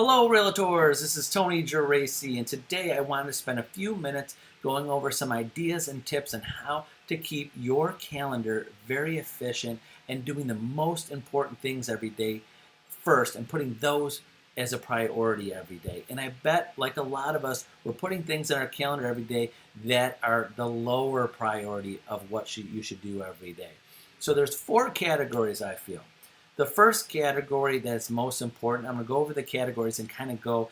Hello, Realtors. This is Tony Geraci, and today I wanted to spend a few minutes going over some ideas and tips on how to keep your calendar very efficient and doing the most important things every day first and putting those as a priority every day. And I bet, like a lot of us, we're putting things on our calendar every day that are the lower priority of what you should do every day. So there's four categories, I feel. The first category that's most important, I'm going to go over the categories and kind of go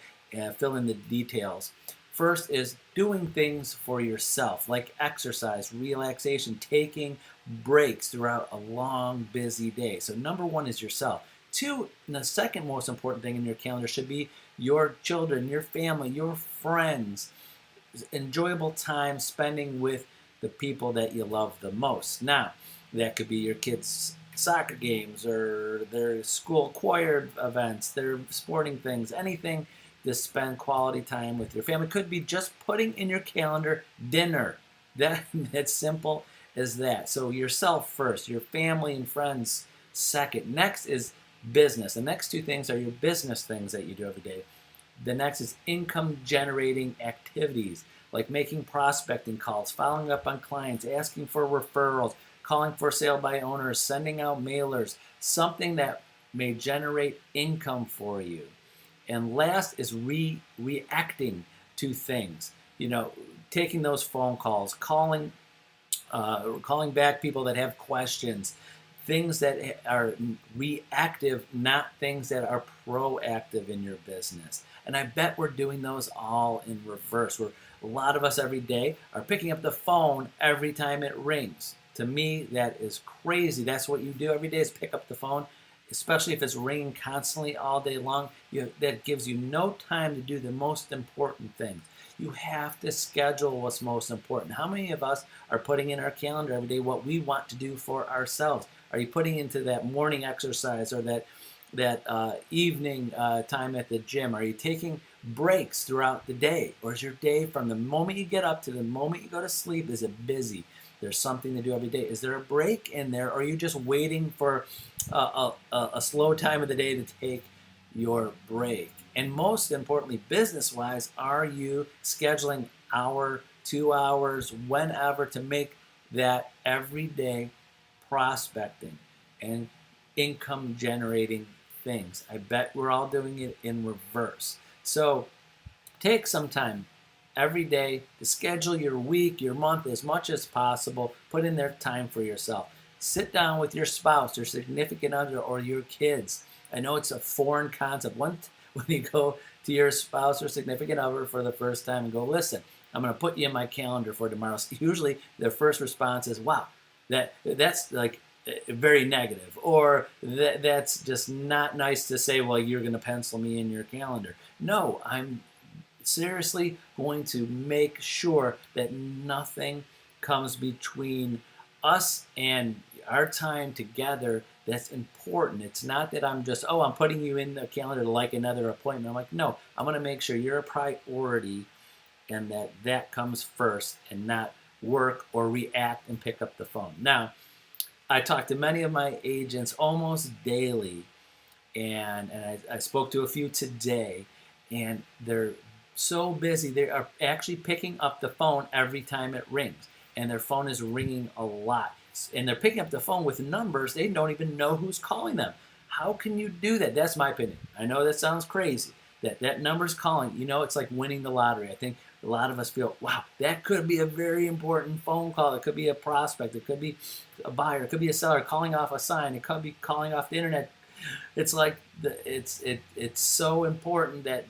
fill in the details. First is doing things for yourself, like exercise, relaxation, taking breaks throughout a long, busy day. So number one is yourself. Two, and the second most important thing in your calendar should be your children, your family, your friends, enjoyable time spending with the people that you love the most. Now, that could be your kids' soccer games or their school choir events, their sporting things, anything to spend quality time with your family. Could be just putting in your calendar dinner. That's simple as that. So yourself first, your family and friends second. Next is business. The next two things are your business things that you do every day. The next is income generating activities like making prospecting calls, following up on clients, asking for referrals, calling for sale by owners, sending out mailers, something that may generate income for you. And last is reacting to things. Taking those phone calls, calling back people that have questions, things that are reactive, not things that are proactive in your business. And I bet we're doing those all in reverse. A lot of us every day are picking up the phone every time it rings. To me, that is crazy. That's what you do every day is pick up the phone, especially if it's ringing constantly all day long. That gives you no time to do the most important things. You have to schedule what's most important. How many of us are putting in our calendar every day what we want to do for ourselves? Are you putting into that morning exercise or that evening time at the gym? Are you taking breaks throughout the day? Or is your day from the moment you get up to the moment you go to sleep, is it busy? There's something to do every day. Is there a break in there, or are you just waiting for a slow time of the day to take your break? And most importantly, business-wise, are you scheduling hour, 2 hours, whenever to make that everyday prospecting and income-generating things? I bet we're all doing it in reverse. So take some time every day to schedule your week, your month as much as possible. Put in there time for yourself. Sit down with your spouse, your significant other, or your kids. I know it's a foreign concept. When you go to your spouse or significant other for the first time and go, listen, I'm going to put you in my calendar for tomorrow. Usually their first response is, wow, that's like very negative, or that's just not nice to say, well, you're going to pencil me in your calendar. No, I'm seriously going to make sure that nothing comes between us and our time together that's important. It's not that I'm just, I'm putting you in the calendar like another appointment. I'm like, no, I'm going to make sure you're a priority and that comes first and not work or react and pick up the phone. Now, I talk to many of my agents almost daily, and I spoke to a few today, and they're so busy they are actually picking up the phone every time it rings, and their phone is ringing a lot, and they're picking up the phone with numbers they don't even know who's calling them. How can you do that? That's my opinion. I know that sounds crazy, that number's calling. It's like winning the lottery. I think a lot of us feel, wow, that could be a very important phone call. It could be a prospect, it could be a buyer, it could be a seller calling off a sign, it could be calling off the internet. It's like it's so important that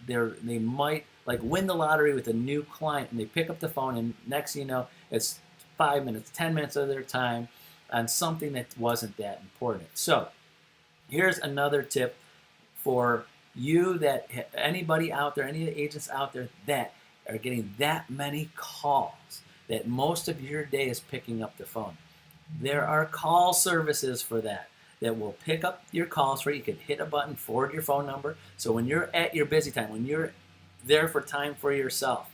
they might like win the lottery with a new client, and they pick up the phone, and next thing you know, it's 5 minutes, 10 minutes of their time on something that wasn't that important. So here's another tip for you, that anybody out there, any agents out there that are getting that many calls, that most of your day is picking up the phone. There are call services for that will pick up your calls for you. You can hit a button, forward your phone number. So when you're at your busy time, when you're there for time for yourself,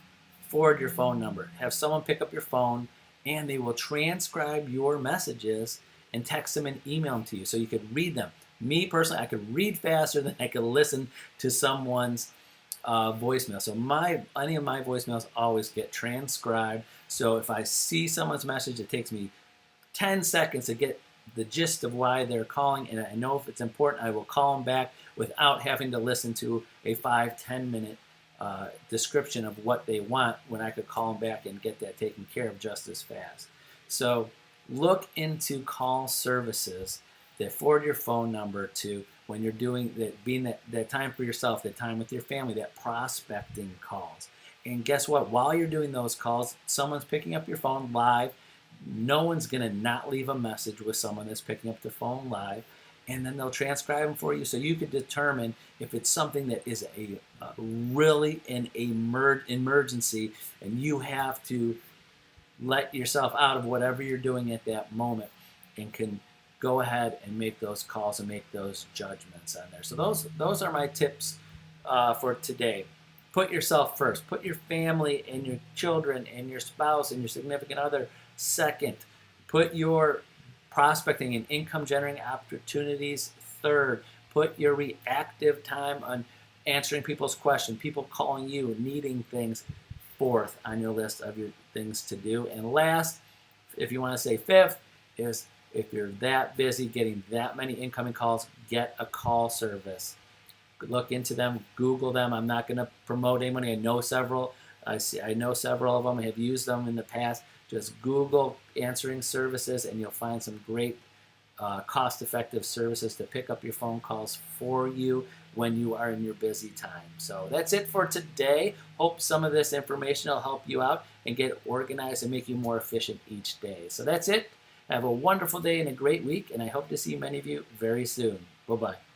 forward your phone number. Have someone pick up your phone, and they will transcribe your messages and text them and email them to you so you could read them. Me personally, I could read faster than I could listen to someone's voicemail. So any of my voicemails always get transcribed. So if I see someone's message, it takes me 10 seconds to get the gist of why they're calling, and I know if it's important, I will call them back without having to listen to a 5-10 minute description of what they want, when I could call them back and get that taken care of just as fast. So look into call services that forward your phone number to when you're doing that, being that time for yourself, that time with your family, that prospecting calls. And guess what? While you're doing those calls, someone's picking up your phone live. No one's going to not leave a message with someone that's picking up the phone live, and then they'll transcribe them for you, so you can determine if it's something that is really an emergency, and you have to let yourself out of whatever you're doing at that moment, and can go ahead and make those calls and make those judgments on there. So those are my tips for today. Put yourself first. Put your family and your children and your spouse and your significant other second. Put your prospecting and income generating opportunities third. Put your reactive time on answering people's questions, people calling you, needing things, fourth on your list of your things to do. And last, if you want to say fifth, is if you're that busy getting that many incoming calls, get a call service. Look into them, Google them. I'm not going to promote anybody. I know several of them. I have used them in the past. Just Google answering services, and you'll find some great cost-effective services to pick up your phone calls for you when you are in your busy time. So that's it for today. Hope some of this information will help you out and get organized and make you more efficient each day. So that's it. Have a wonderful day and a great week, and I hope to see many of you very soon. Bye-bye.